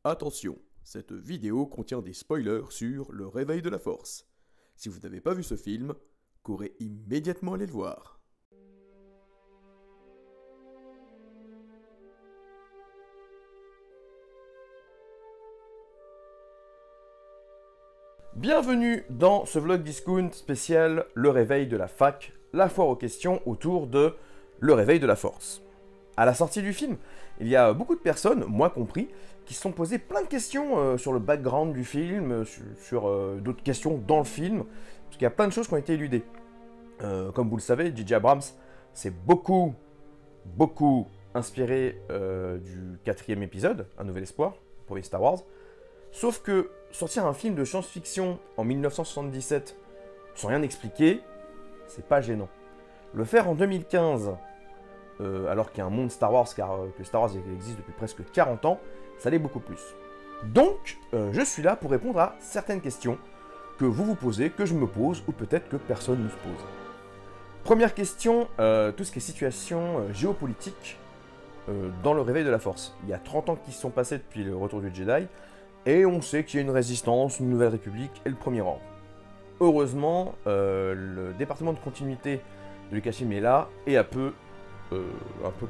Attention, cette vidéo contient des spoilers sur Le Réveil de la Force. Si vous n'avez pas vu ce film, courez immédiatement aller le voir. Bienvenue dans ce vlog discount spécial Le Réveil de la Fac, la foire aux questions autour de Le Réveil de la Force. À la sortie du film, il y a beaucoup de personnes, moi compris, qui se sont posées plein de questions sur le background du film, sur d'autres questions dans le film, parce qu'il y a plein de choses qui ont été éludées. Comme vous le savez, J.J. Abrams s'est beaucoup inspiré du 4e épisode, Un Nouvel Espoir, pour les Star Wars. Sauf que sortir un film de science-fiction en 1977 sans rien expliquer, c'est pas gênant. Le faire en 2015, alors qu'il y a un monde Star Wars, que Star Wars existe depuis presque 40 ans, ça l'est beaucoup plus. Donc, je suis là pour répondre à certaines questions que vous vous posez, que je me pose, ou peut-être que personne ne se pose. Première question, tout ce qui est situation géopolitique dans le Réveil de la Force. Il y a 30 ans qui se sont passés depuis le retour du Jedi, et on sait qu'il y a une résistance, une nouvelle république et le Premier Ordre. Heureusement, le département de continuité de Lucasfilm est là et un peu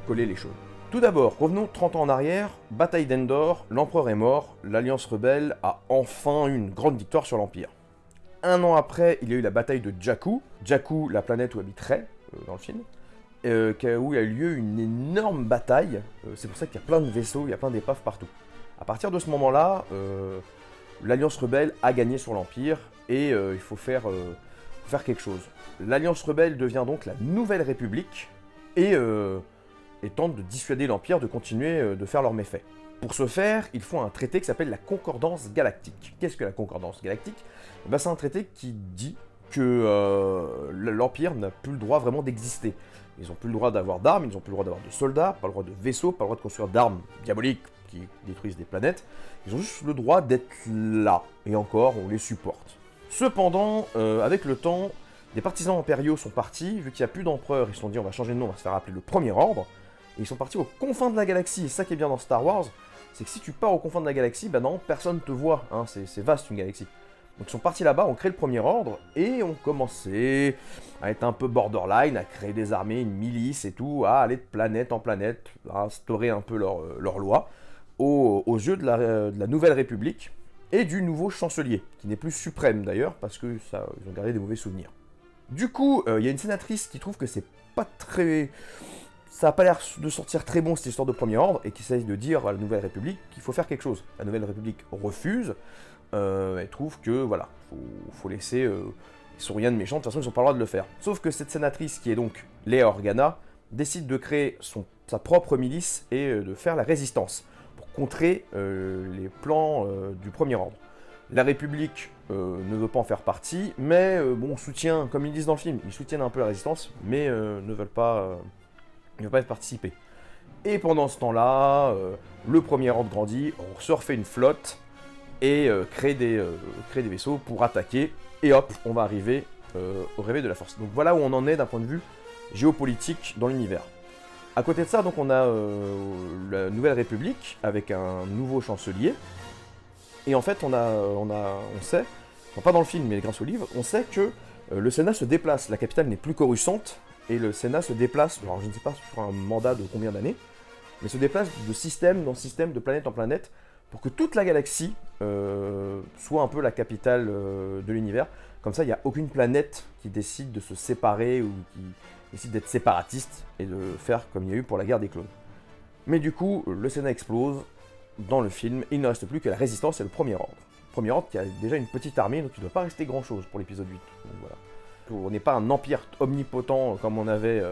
coller les choses. Tout d'abord, revenons 30 ans en arrière, bataille d'Endor, l'Empereur est mort, l'Alliance rebelle a enfin eu une grande victoire sur l'Empire. Un an après, il y a eu la bataille de Jakku, la planète où habite Rey, dans le film, où il y a eu lieu une énorme bataille, c'est pour ça qu'il y a plein de vaisseaux, il y a plein d'épaves partout. À partir de ce moment-là, l'Alliance rebelle a gagné sur l'Empire, et il faut faire quelque chose. L'Alliance rebelle devient donc la Nouvelle République, et tente de dissuader l'Empire de continuer de faire leurs méfaits. Pour ce faire, il faut un traité qui s'appelle la Concordance Galactique. Qu'est-ce que la Concordance Galactique ? C'est un traité qui dit que l'Empire n'a plus le droit vraiment d'exister. Ils n'ont plus le droit d'avoir d'armes, ils n'ont plus le droit d'avoir de soldats, pas le droit de vaisseaux, pas le droit de construire d'armes diaboliques qui détruisent des planètes. Ils ont juste le droit d'être là, et encore, on les supporte. Cependant, avec le temps, des partisans impériaux sont partis, vu qu'il n'y a plus d'empereur, ils se sont dit on va changer de nom, on va se faire appeler le Premier Ordre, et ils sont partis aux confins de la galaxie, et ça qui est bien dans Star Wars, c'est que si tu pars aux confins de la galaxie, ben non, personne te voit, hein, c'est vaste une galaxie. Donc ils sont partis là-bas, ont créé le Premier Ordre, et ont commencé à être un peu borderline, à créer des armées, une milice et tout, à aller de planète en planète, à instaurer un peu leur loi, aux yeux de la Nouvelle République, et du nouveau chancelier, qui n'est plus suprême d'ailleurs, parce que ça, ils ont gardé des mauvais souvenirs. Du coup, il y a une sénatrice qui trouve que c'est pas très... Ça n'a pas l'air de sortir très bon cette histoire de Premier Ordre, et qui essaye de dire à la Nouvelle République qu'il faut faire quelque chose. La Nouvelle République refuse, elle trouve que, voilà, faut laisser... ils sont rien de méchants, de toute façon ils n'ont pas le droit de le faire. Sauf que cette sénatrice, qui est donc Leia Organa, décide de créer sa propre milice et de faire la résistance, pour contrer les plans du Premier Ordre. La République ne veut pas en faire partie, mais bon, soutient, comme ils disent dans le film, ils soutiennent un peu la résistance, mais ne veulent pas y participer. Et pendant ce temps-là, le Premier Ordre grandit, on se refait une flotte, et crée des vaisseaux pour attaquer, et hop, on va arriver au Réveil de la Force. Donc voilà où on en est d'un point de vue géopolitique dans l'univers. À côté de ça, donc on a la Nouvelle République, avec un nouveau chancelier, et en fait, on sait, enfin pas dans le film, mais grâce au livre, on sait que le Sénat se déplace. La capitale n'est plus Coruscant, et le Sénat se déplace, alors je ne sais pas sur un mandat de combien d'années, mais se déplace de système en système, de planète en planète, pour que toute la galaxie soit un peu la capitale de l'univers. Comme ça, il n'y a aucune planète qui décide de se séparer ou qui décide d'être séparatiste et de faire comme il y a eu pour la guerre des clones. Mais du coup, le Sénat explose. Dans le film, il ne reste plus que la Résistance et le Premier Ordre. Le Premier Ordre qui a déjà une petite armée, donc il ne doit pas rester grand-chose pour l'épisode 8. Donc voilà. On n'est pas un empire omnipotent comme on avait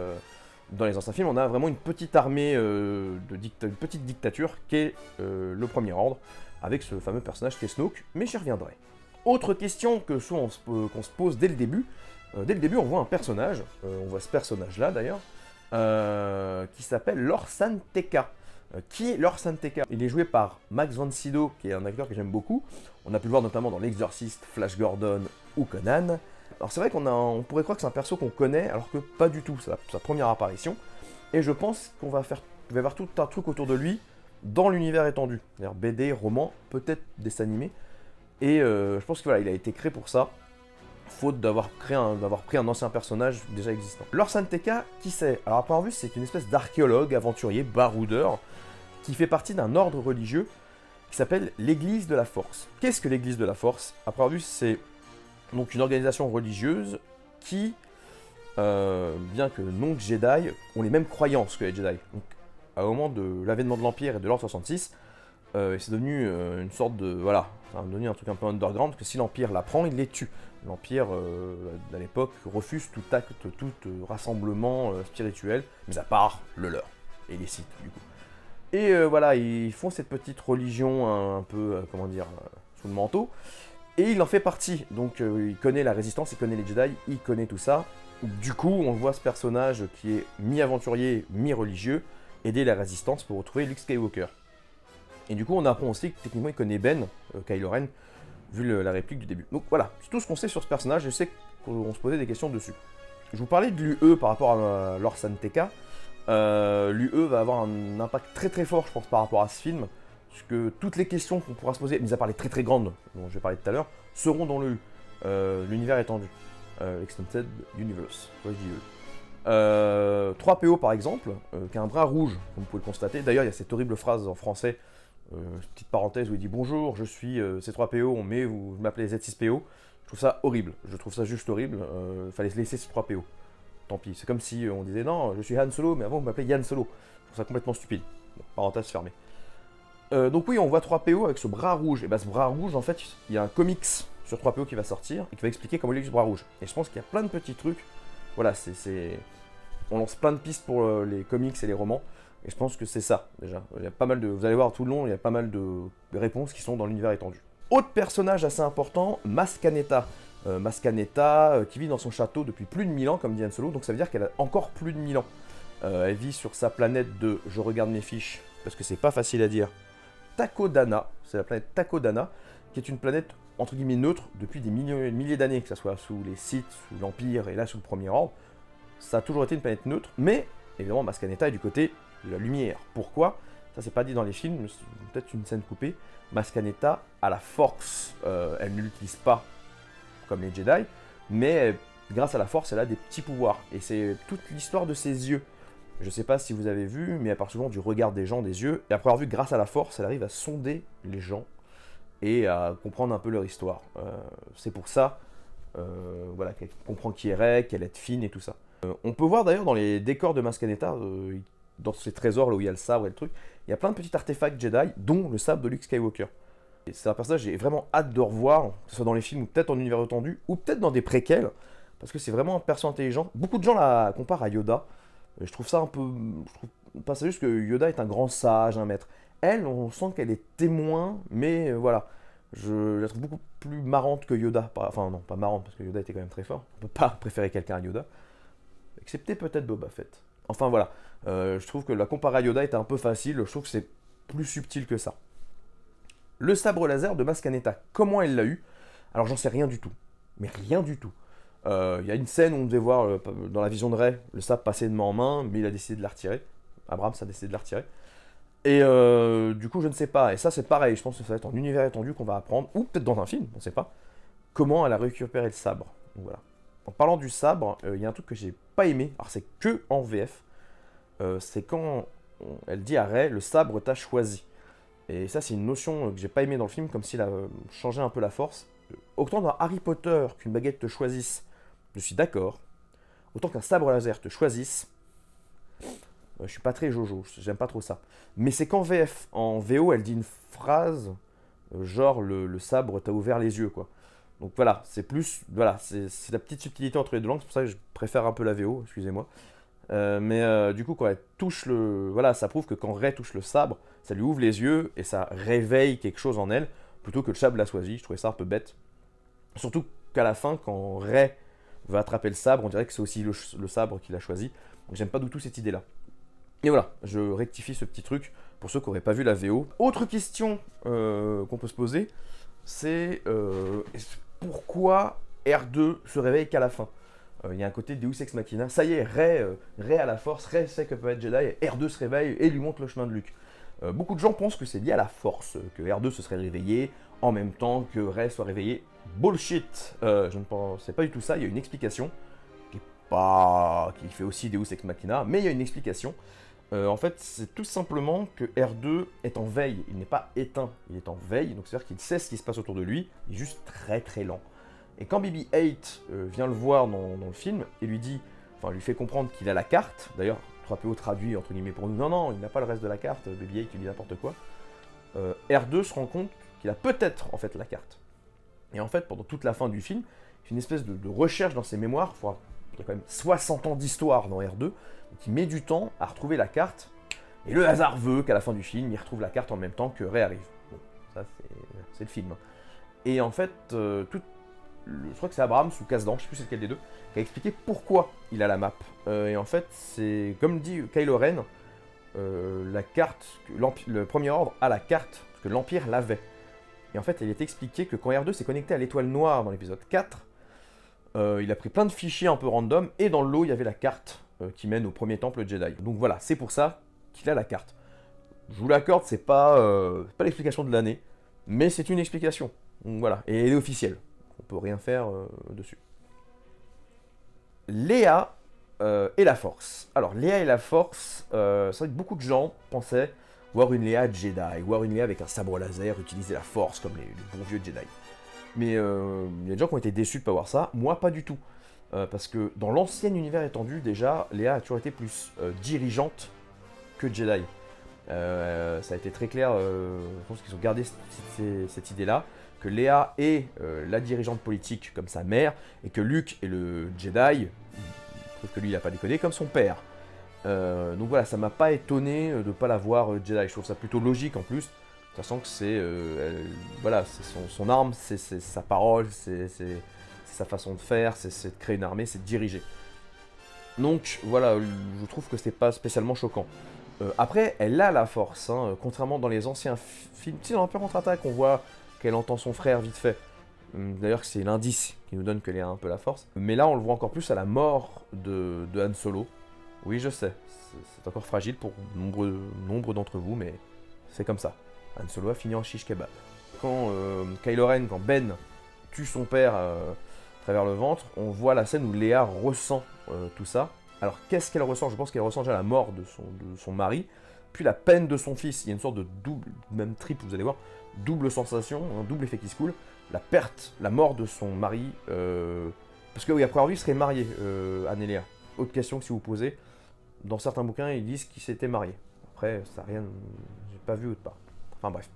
dans les anciens films, on a vraiment une petite armée, une petite dictature qui est le Premier Ordre, avec ce fameux personnage qui est Snoke, mais j'y reviendrai. Autre question qu'on se pose dès le début. Dès le début, on voit un personnage, on voit ce personnage-là d'ailleurs, qui s'appelle Lor San Tekka. Qui est Lor San Tekka? Il est joué par Max von Sydow, qui est un acteur que j'aime beaucoup. On a pu le voir notamment dans L'Exorciste, Flash Gordon ou Conan. Alors c'est vrai qu'on pourrait croire que c'est un perso qu'on connaît, alors que pas du tout, c'est sa première apparition. Et je pense qu'il va y avoir tout un truc autour de lui dans l'univers étendu. C'est-à-dire BD, roman, peut-être dessin animé. Et je pense que voilà, il a été créé pour ça, faute d'avoir pris un ancien personnage déjà existant. Lord San Tekka, qui c'est? Alors à première vue, c'est une espèce d'archéologue, aventurier, baroudeur, qui fait partie d'un ordre religieux qui s'appelle l'Église de la Force. Qu'est-ce que l'Église de la Force? À première vue, c'est donc une organisation religieuse qui, bien que non Jedi, ont les mêmes croyances que les Jedi. Donc, au moment de l'avènement de l'Empire et de l'Ordre 66, c'est devenu une sorte de... Voilà, c'est devenu un truc un peu underground, que si l'Empire la prend, il les tue. L'Empire, à l'époque, refuse tout acte, tout rassemblement spirituel, mais à part le leur, et les Sith, du coup. Et voilà, ils font cette petite religion un peu, comment dire, sous le manteau, et il en fait partie. Donc il connaît la résistance, il connaît les Jedi, il connaît tout ça. Du coup, on voit ce personnage qui est mi-aventurier, mi-religieux, aider la résistance pour retrouver Luke Skywalker. Et du coup, on apprend aussi que techniquement, il connaît Ben, Kylo Ren, vu la réplique du début. Donc voilà, c'est tout ce qu'on sait sur ce personnage, je sais qu'on se posait des questions dessus. Je vous parlais de l'UE par rapport à Lord San Tekka. L'UE va avoir un impact très très fort, je pense, par rapport à ce film, puisque toutes les questions qu'on pourra se poser, mis à part les très très grandes, dont je vais parler tout à l'heure, seront dans le l'univers étendu. Extended Universe, quoi je dis E. 3PO par exemple, qui a un bras rouge, comme vous pouvez le constater. D'ailleurs, il y a cette horrible phrase en français, petite parenthèse où il dit bonjour, je suis C3PO, mais vous m'appelez Z6PO. Je trouve ça horrible, je trouve ça juste horrible. Il fallait se laisser C3PO. Tant pis, c'est comme si on disait non, je suis Han Solo, mais avant vous m'appelez Yann Solo. Je trouve ça complètement stupide. Bon, parenthèse fermée. Donc oui, on voit 3PO avec ce bras rouge. Et bah ce bras rouge, en fait, il y a un comics sur 3PO qui va sortir et qui va expliquer comment il a eu ce bras rouge. Et je pense qu'il y a plein de petits trucs. Voilà, on lance plein de pistes pour les comics et les romans. Et je pense que c'est ça, déjà. Il y a pas mal de... Vous allez voir tout le long, il y a pas mal de réponses qui sont dans l'univers étendu. Autre personnage assez important, Maz Kanata. Maz Kanata, qui vit dans son château depuis plus de 1000 ans, comme dit Han Solo. Donc ça veut dire qu'elle a encore plus de 1000 ans. Elle vit sur sa planète de... Je regarde mes fiches, parce que c'est pas facile à dire. Takodana, c'est la planète Takodana, qui est une planète entre guillemets neutre depuis des milliers d'années, que ce soit sous les Sith, sous l'Empire et là sous le Premier Ordre. Ça a toujours été une planète neutre, mais évidemment Maz Kanata est du côté de la lumière. Pourquoi? Ça c'est pas dit dans les films, peut-être une scène coupée. Maz Kanata a la force, elle ne l'utilise pas comme les Jedi, mais grâce à la force elle a des petits pouvoirs. Et c'est toute l'histoire de ses yeux. Je sais pas si vous avez vu, mais elle part souvent du regard des gens, des yeux. Et après avoir vu, grâce à la force, elle arrive à sonder les gens et à comprendre un peu leur histoire. C'est pour ça voilà, qu'elle comprend qui est Rey, qu'elle est fine et tout ça. On peut voir d'ailleurs dans les décors de Maz Kanata, dans ces trésors là où il y a le sabre et le truc, il y a plein de petits artefacts Jedi, dont le sabre de Luke Skywalker. C'est un personnage que j'ai vraiment hâte de revoir, que ce soit dans les films ou peut-être en univers étendu, ou peut-être dans des préquels, parce que c'est vraiment un perso intelligent. Beaucoup de gens la comparent à Yoda. Je trouve ça un peu... Je trouve pas ça juste que Yoda est un grand sage, un maître. Elle, on sent qu'elle est témoin, mais voilà. Je la trouve beaucoup plus marrante que Yoda. Enfin non, pas marrante, parce que Yoda était quand même très fort. On peut pas préférer quelqu'un à Yoda. Excepté peut-être Boba Fett. Enfin voilà. Je trouve que la comparer à Yoda était un peu facile. Je trouve que c'est plus subtil que ça. Le sabre laser de Maz Kanata, comment elle l'a eu? Alors j'en sais rien du tout. Mais rien du tout. Il y a une scène où on devait voir dans la vision de Rey le sabre passer de main en main, mais il a décidé de la retirer. Abrams a décidé de la retirer. Et du coup, je ne sais pas. Et ça, c'est pareil. Je pense que ça va être en univers étendu qu'on va apprendre, ou peut-être dans un film, on ne sait pas, comment elle a récupéré le sabre. Donc, voilà. En parlant du sabre, il y a un truc que j'ai pas aimé. Alors, c'est que en VF. C'est quand elle dit à Rey, le sabre t'a choisi. Et ça, c'est une notion que j'ai pas aimé dans le film, comme s'il a changé un peu la force. Autant dans Harry Potter qu'une baguette te choisisse, je suis d'accord. Autant qu'un sabre laser te choisisse, je suis pas très jojo, j'aime pas trop ça. Mais c'est qu'en VF, en VO, elle dit une phrase, genre le sabre t'a ouvert les yeux, quoi. Donc voilà, c'est plus, voilà, c'est la petite subtilité entre les deux langues, c'est pour ça que je préfère un peu la VO, excusez-moi. Mais du coup, quand elle touche voilà, ça prouve que quand Rey touche le sabre, ça lui ouvre les yeux et ça réveille quelque chose en elle, plutôt que le sabre l'a choisi. Je trouvais ça un peu bête. Surtout qu'à la fin, quand Rey va attraper le sabre, on dirait que c'est aussi le sabre qu'il a choisi. Donc j'aime pas du tout cette idée-là. Et voilà, je rectifie ce petit truc pour ceux qui n'auraient pas vu la VO. Autre question qu'on peut se poser, c'est pourquoi R2 se réveille qu'à la fin? Il y a un côté Deus Ex Machina. Ça y est, Rey a la force, Rey sait qu'elle peut être Jedi, et R2 se réveille et lui montre le chemin de Luke. Beaucoup de gens pensent que c'est lié à la force, que R2 se serait réveillé en même temps que Rey soit réveillé. Bullshit. Je ne pensais pas du tout ça, il y a une explication, qui fait aussi Deus Ex Machina, mais il y a une explication. En fait, c'est tout simplement que R2 est en veille, il n'est pas éteint, il est en veille, donc c'est-à-dire qu'il sait ce qui se passe autour de lui, il est juste très très lent. Et quand BB-8 vient le voir dans le film et lui dit, enfin lui fait comprendre qu'il a la carte, d'ailleurs 3PO traduit entre guillemets pour nous, non non, il n'a pas le reste de la carte, BB-8 il dit n'importe quoi, R2 se rend compte qu'il a peut-être en fait la carte. Et en fait, pendant toute la fin du film, c'est une espèce de recherche dans ses mémoires, il y a quand même 60 ans d'histoire dans R2, donc il met du temps à retrouver la carte, et le hasard veut qu'à la fin du film, il retrouve la carte en même temps que Rey arrive. Bon, ça c'est le film. Et en fait, je crois que c'est Abrams ou Kasdan, je ne sais plus c'est lequel des deux, qui a expliqué pourquoi il a la map. Et en fait, c'est comme dit Kylo Ren, la carte, le Premier Ordre a la carte, parce que l'Empire l'avait. Et en fait, il est expliqué que quand R2 s'est connecté à l'étoile noire dans l'épisode 4, il a pris plein de fichiers un peu random, et dans le lot, il y avait la carte qui mène au premier temple Jedi. Donc voilà, c'est pour ça qu'il a la carte. Je vous l'accorde, c'est pas l'explication de l'année, mais c'est une explication. Donc voilà, et elle est officielle. On peut rien faire dessus. Léa et la Force. Alors, Léa et la Force, c'est vrai que beaucoup de gens pensaient voir une Léa Jedi, voir une Léa avec un sabre laser, utiliser la Force comme les bons vieux Jedi. Mais il y a des gens qui ont été déçus de ne pas voir ça. Moi, pas du tout. Parce que dans l'ancien univers étendu, déjà, Léa a toujours été plus dirigeante que Jedi. Ça a été très clair, je pense qu'ils ont gardé cette idée-là, que Léa est la dirigeante politique comme sa mère, et que Luke est le Jedi, sauf que lui il n'a pas déconné, comme son père. Donc voilà, ça m'a pas étonné de ne pas la voir Jedi, je trouve ça plutôt logique en plus, sachant que c'est voilà, son arme, c'est sa parole, c'est sa façon de faire, c'est de créer une armée, c'est de diriger. Donc voilà, je trouve que c'est pas spécialement choquant. Après, elle a la force, hein, contrairement dans les anciens films. Tu sais, dans l'Empire contre-attaque, on voit qu'elle entend son frère vite fait. D'ailleurs, c'est l'indice qui nous donne qu'elle a un peu la force. Mais là, on le voit encore plus à la mort de Han Solo. Oui, je sais, c'est encore fragile pour nombre d'entre vous, mais c'est comme ça. Han Solo a fini en shish kebab. Quand Kylo Ren, quand Ben tue son père à travers le ventre, on voit la scène où Léa ressent tout ça. Alors, qu'est-ce qu'elle ressent? Je pense qu'elle ressent déjà la mort de son mari, puis la peine de son fils. Il y a une sorte de double, même triple, vous allez voir, double sensation, un double effet qui se coule. La perte, la mort de son mari, parce que oui, après lui, il serait marié, Anne et Léa. Autre question que si vous posez, dans certains bouquins, ils disent qu'il s'était marié. Après, ça rien, j'ai pas vu autre part. Enfin bref.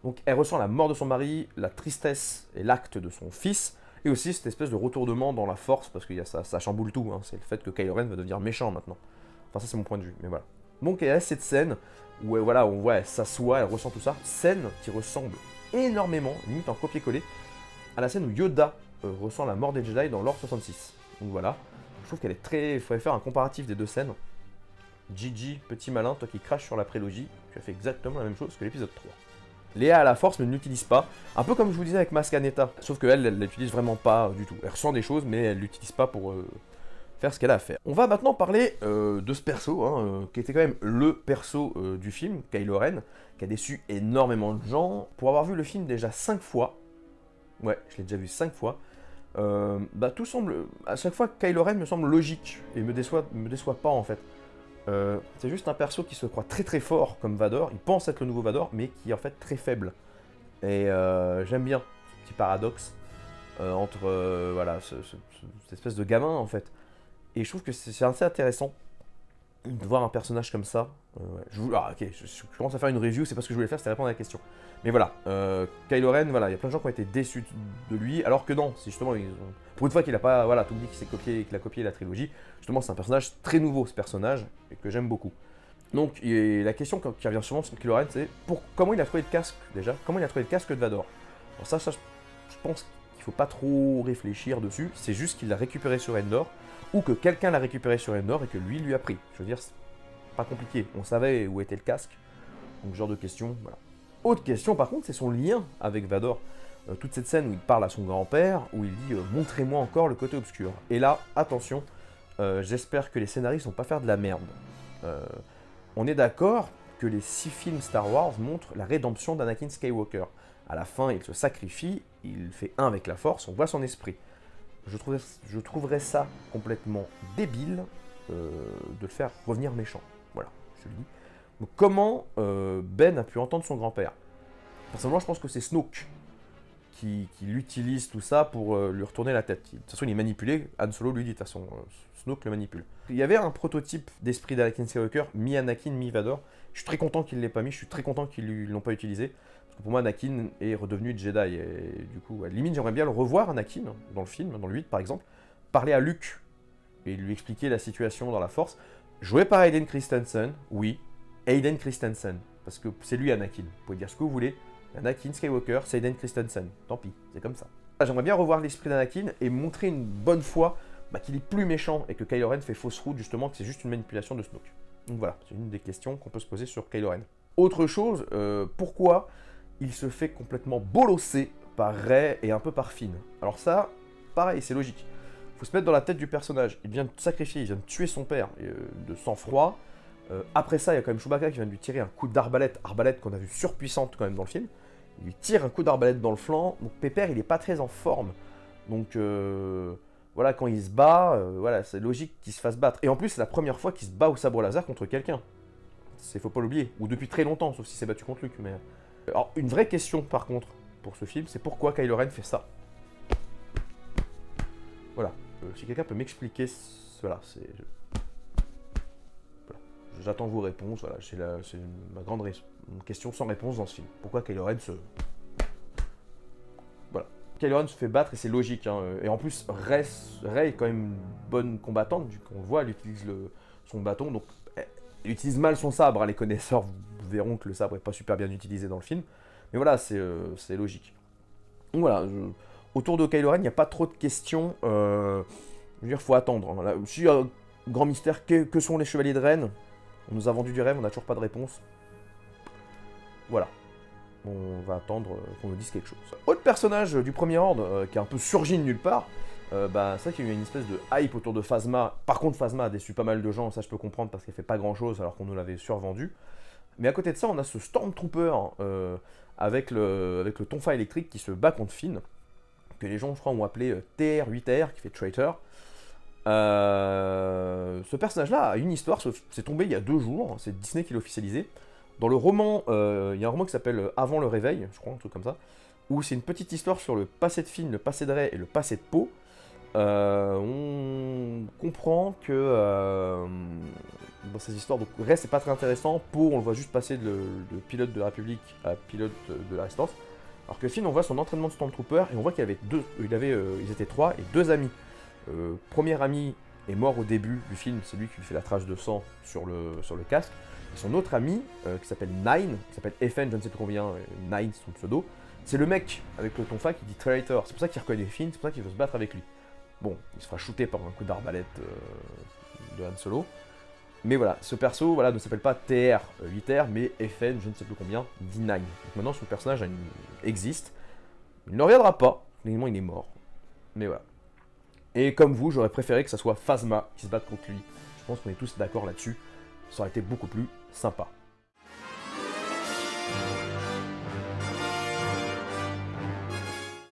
Donc, elle ressent la mort de son mari, la tristesse et l'acte de son fils, et aussi cette espèce de retournement dans la force, parce que ça chamboule tout, hein. C'est le fait que Kylo Ren va devenir méchant maintenant. Enfin ça c'est mon point de vue, mais voilà. Donc il y a cette scène où voilà, on voit elle s'assoit, elle ressent tout ça, scène qui ressemble énormément, limite en copier-coller, à la scène où Yoda ressent la mort des Jedi dans l'Ordre 66. Donc voilà, je trouve qu'elle est très... Il faudrait faire un comparatif des deux scènes. Gigi, petit malin, toi qui craches sur la prélogie, tu as fait exactement la même chose que l'épisode 3. Léa a la force mais ne l'utilise pas, un peu comme je vous disais avec Mascanetta, sauf qu'elle, elle l'utilise vraiment pas du tout. Elle ressent des choses mais elle l'utilise pas pour faire ce qu'elle a à faire. On va maintenant parler de ce perso, hein, qui était quand même le perso du film, Kylo Ren, qui a déçu énormément de gens. Pour avoir vu le film déjà 5 fois, ouais, je l'ai déjà vu 5 fois, tout semble, à chaque fois Kylo Ren me semble logique et me déçoit pas en fait. C'est juste un perso qui se croit très très fort comme Vador, il pense être le nouveau Vador, mais qui est en fait très faible. Et j'aime bien ce petit paradoxe entre voilà, cette espèce de gamin en fait. Et je trouve que c'est assez intéressant de voir un personnage comme ça. Je commence à faire une review, c'est pas ce que je voulais faire, c'était répondre à la question. Mais voilà, Kylo Ren, voilà, il y a plein de gens qui ont été déçus de lui, alors que non, c'est justement, pour une fois qu'il a pas, voilà, tout dit qu'il a copié la trilogie, justement c'est un personnage très nouveau ce personnage, et que j'aime beaucoup. Donc la question qui revient souvent sur Kylo Ren, c'est comment il a trouvé le casque déjà, comment il a trouvé le casque de Vador. Alors ça je pense qu'il faut pas trop réfléchir dessus, c'est juste qu'il l'a récupéré sur Endor, ou que quelqu'un l'a récupéré sur Endor et que lui a pris. Je veux dire, c'est pas compliqué, on savait où était le casque, donc ce genre de questions, voilà. Autre question par contre, c'est son lien avec Vador. Toute cette scène où il parle à son grand-père, où il dit « montrez-moi encore le côté obscur ». Et là, attention, j'espère que les scénaristes vont pas faire de la merde. On est d'accord que les 6 films Star Wars montrent la rédemption d'Anakin Skywalker. À la fin, il se sacrifie, il fait un avec la Force, on voit son esprit. Je trouverais ça complètement débile de le faire revenir méchant. Voilà, je le dis. Donc, comment Ben a pu entendre son grand-père? Personnellement, je pense que c'est Snoke qui l'utilise tout ça pour lui retourner la tête. De toute façon, il est manipulé. Han Solo lui dit de toute façon, Snoke le manipule. Il y avait un prototype d'esprit d'Anakin Skywalker, mi-Anakin, mi-Vador. Je suis très content qu'ils ne l'aient pas mis, je suis très content qu'ils ne l'ont pas utilisé. Parce que pour moi, Anakin est redevenu Jedi. Et du coup, à la limite, j'aimerais bien le revoir, Anakin, dans le film, dans le 8 par exemple. Parler à Luke et lui expliquer la situation dans la Force. Joué par Hayden Christensen, oui. Hayden Christensen, parce que c'est lui Anakin. Vous pouvez dire ce que vous voulez. Anakin Skywalker, c'est Hayden Christensen. Tant pis, c'est comme ça. J'aimerais bien revoir l'esprit d'Anakin et montrer une bonne fois qu'il est plus méchant et que Kylo Ren fait fausse route, justement, que c'est juste une manipulation de Snoke. Donc voilà, c'est une des questions qu'on peut se poser sur Kylo Ren. Autre chose, pourquoi il se fait complètement bolosser par Rey et un peu par Finn? Alors ça, pareil, c'est logique. Il faut se mettre dans la tête du personnage. Il vient de sacrifier, il vient de tuer son père de sang-froid. Après ça, il y a quand même Chewbacca qui vient de lui tirer un coup d'arbalète, arbalète qu'on a vu surpuissante quand même dans le film. Il lui tire un coup d'arbalète dans le flanc, donc Pépère il est pas très en forme. Donc voilà, quand il se bat, voilà, c'est logique qu'il se fasse battre. Et en plus, c'est la première fois qu'il se bat au sabre laser contre quelqu'un. Faut pas l'oublier. Ou depuis très longtemps, sauf si c'est battu contre Luke. Mais... Alors, une vraie question par contre pour ce film, c'est pourquoi Kylo Ren fait ça. Voilà. Si quelqu'un peut m'expliquer, voilà, c'est... J'attends vos réponses, voilà, c'est ma grande une question sans réponse dans ce film. Pourquoi Kylo Ren se... Voilà. Kylo Ren se fait battre et c'est logique, hein. Et en plus, Rey est quand même une bonne combattante, vu qu'on le voit, elle utilise son bâton, donc elle utilise mal son sabre, hein. Les connaisseurs vous verront que le sabre n'est pas super bien utilisé dans le film. Mais voilà, c'est logique. Donc voilà, autour de Kylo Ren, il n'y a pas trop de questions. Je veux dire, faut attendre. Voilà. Si, grand mystère, que sont les Chevaliers de Ren? On nous a vendu du rêve, on n'a toujours pas de réponse. Voilà. On va attendre qu'on nous dise quelque chose. Autre personnage du Premier Ordre qui a un peu surgi de nulle part, c'est vrai qu'il y a eu une espèce de hype autour de Phasma. Par contre, Phasma a déçu pas mal de gens, ça je peux comprendre parce qu'elle fait pas grand chose alors qu'on nous l'avait survendu. Mais à côté de ça, on a ce Stormtrooper avec le tonfa électrique qui se bat contre Finn, que les gens, je crois, ont appelé TR-8R, qui fait Traitor. Ce personnage-là a une histoire, c'est tombé il y a 2 jours, c'est Disney qui l'a officialisé. Dans le roman, il y a un roman qui s'appelle Avant le réveil, je crois, un truc comme ça, où c'est une petite histoire sur le passé de Finn, le passé de Rey et le passé de Poe. On comprend que dans ces histoires, donc Rey c'est pas très intéressant, Poe on le voit juste passer de pilote de la République à pilote de la Résistance, alors que Finn on voit son entraînement de Stormtrooper et on voit qu'il avait ils étaient 3 et 2 amis. Premier ami est mort au début du film, c'est lui qui lui fait la trace de sang sur le casque. Et son autre ami, qui s'appelle Nine, qui s'appelle FN, je ne sais plus combien, Nine son pseudo, c'est le mec avec le tonfa qui dit Traitor. C'est pour ça qu'il reconnaît Finn, c'est pour ça qu'il veut se battre avec lui. Bon, il se fera shooter par un coup d'arbalète de Han Solo. Mais voilà, ce perso voilà, ne s'appelle pas TR-8R, mais FN, je ne sais plus combien, D9. Donc maintenant son personnage existe. Il ne reviendra pas, finalement il est mort. Mais voilà. Et comme vous, j'aurais préféré que ça soit Phasma qui se batte contre lui. Je pense qu'on est tous d'accord là-dessus. Ça aurait été beaucoup plus sympa.